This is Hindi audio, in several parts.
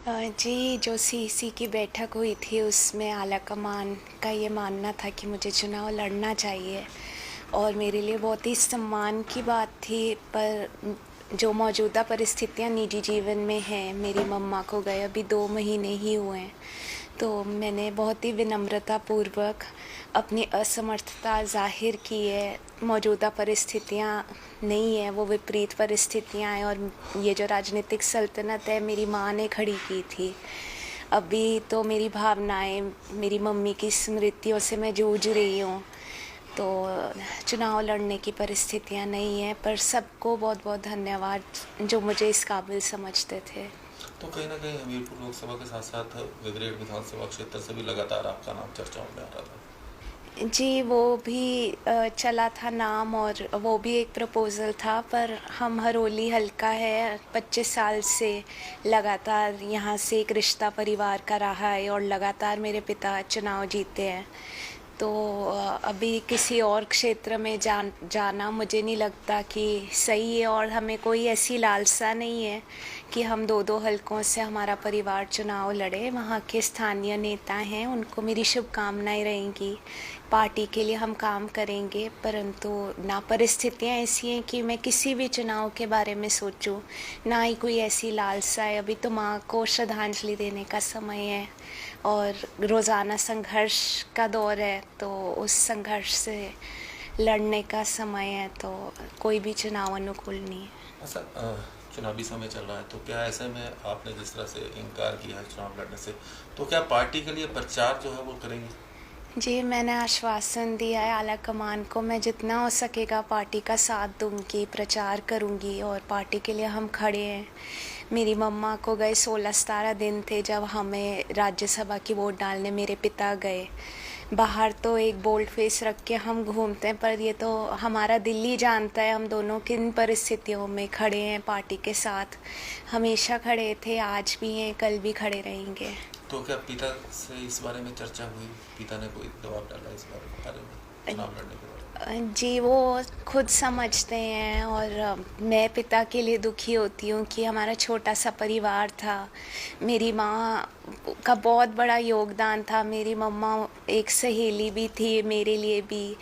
जी, जो सीईसी की बैठक हुई थी उसमें आला कमान का ये मानना था कि मुझे चुनाव लड़ना चाहिए और मेरे लिए बहुत ही सम्मान की बात थी। पर जो मौजूदा परिस्थितियाँ निजी जीवन में हैं, मेरी मम्मा को गए अभी 2 महीने ही हुए हैं, तो मैंने बहुत ही विनम्रतापूर्वक अपनी असमर्थता ज़ाहिर की है। मौजूदा परिस्थितियाँ नहीं है, वो विपरीत परिस्थितियाँ हैं और ये जो राजनीतिक सल्तनत है मेरी माँ ने खड़ी की थी। अभी तो मेरी भावनाएँ, मेरी मम्मी की स्मृतियों से मैं जूझ रही हूँ, तो चुनाव लड़ने की परिस्थितियाँ नहीं हैं। पर सबको बहुत-बहुत धन्यवाद जो मुझे इस काबिल समझते थे। तो कहीं न कहीं हमीरपुर लोकसभा के साथ-साथ ब्रिगेड विधानसभा क्षेत्र से भी लगातार आपका नाम चर्चाओं में आ रहा था। जी, वो भी चला था नाम और वो भी एक प्रपोज़ल था, पर हम हरोली हल्का है, 25 साल से लगातार यहाँ से एक रिश्ता परिवार का रहा है और लगातार मेरे पिता चुनाव जीते हैं। तो अभी किसी और क्षेत्र में जाना मुझे नहीं लगता कि सही है और हमें कोई ऐसी लालसा नहीं है कि हम 2-2 हलकों से हमारा परिवार चुनाव लड़े। वहाँ के स्थानीय नेता हैं, उनको मेरी शुभकामनाएँ रहेंगी। पार्टी के लिए हम काम करेंगे, परंतु ना परिस्थितियाँ ऐसी हैं कि मैं किसी भी चुनाव के बारे में सोचूं, ना ही कोई ऐसी लालसा है। अभी तो माँ को श्रद्धांजलि देने का समय है और रोज़ाना संघर्ष का दौर है, तो उस संघर्ष से लड़ने का समय है, तो कोई भी चुनाव अनुकूल नहीं है। ऐसा चुनावी समय चल रहा है, तो क्या ऐसे में आपने जिस तरह से इनकार किया है चुनाव लड़ने से, तो क्या पार्टी के लिए प्रचार जो है वो करेंगी? जी, मैंने आश्वासन दिया है आला कमान को, मैं जितना हो सकेगा पार्टी का साथ दूँगी, प्रचार करूँगी और पार्टी के लिए हम खड़े हैं। मेरी मम्मा को गए 16-17 दिन थे जब हमें राज्यसभा की वोट डालने मेरे पिता गए। बाहर तो एक बोल्ड फेस रख के हम घूमते हैं, पर ये तो हमारा दिल ही जानता है हम दोनों किन परिस्थितियों में खड़े हैं पार्टी के साथ। हमेशा खड़े थे, आज भी हैं, कल भी खड़े रहेंगे। तो क्या पिता से इस बारे में चर्चा हुई? पिता ने कोई दबाव डाला इस बारे में, चुनाव लड़ने के बारे में? जी, वो खुद समझते हैं और मैं पिता के लिए दुखी होती हूँ कि हमारा छोटा-सा परिवार था। मेरी माँ का बहुत बड़ा योगदान था। मेरी मम्मा एक सहेली भी थी मेरे लिए भी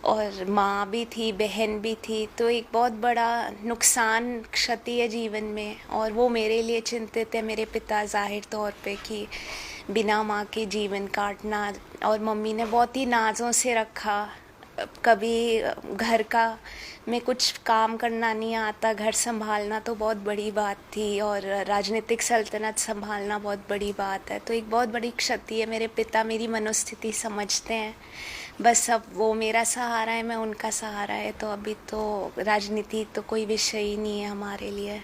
और माँ भी थी, बहन भी थी। तो एक बहुत बड़ा नुकसान, क्षति है जीवन में और वो मेरे लिए चिंतित है, मेरे पिता ज़ाहिर तौर पे, कि बिना माँ के जीवन काटना। और मम्मी ने बहुत ही नाज़ों से रखा। कभी घर का में कुछ काम करना नहीं आता, घर संभालना तो बहुत बड़ी बात थी और राजनीतिक सल्तनत संभालना बहुत बड़ी बात है। तो एक बहुत बड़ी क्षति है। मेरे पिता मेरी मनोस्थिति समझते हैं, बस अब वो मेरा सहारा है, मैं उनका सहारा है। तो अभी तो राजनीति तो कोई विषय ही नहीं है हमारे लिए।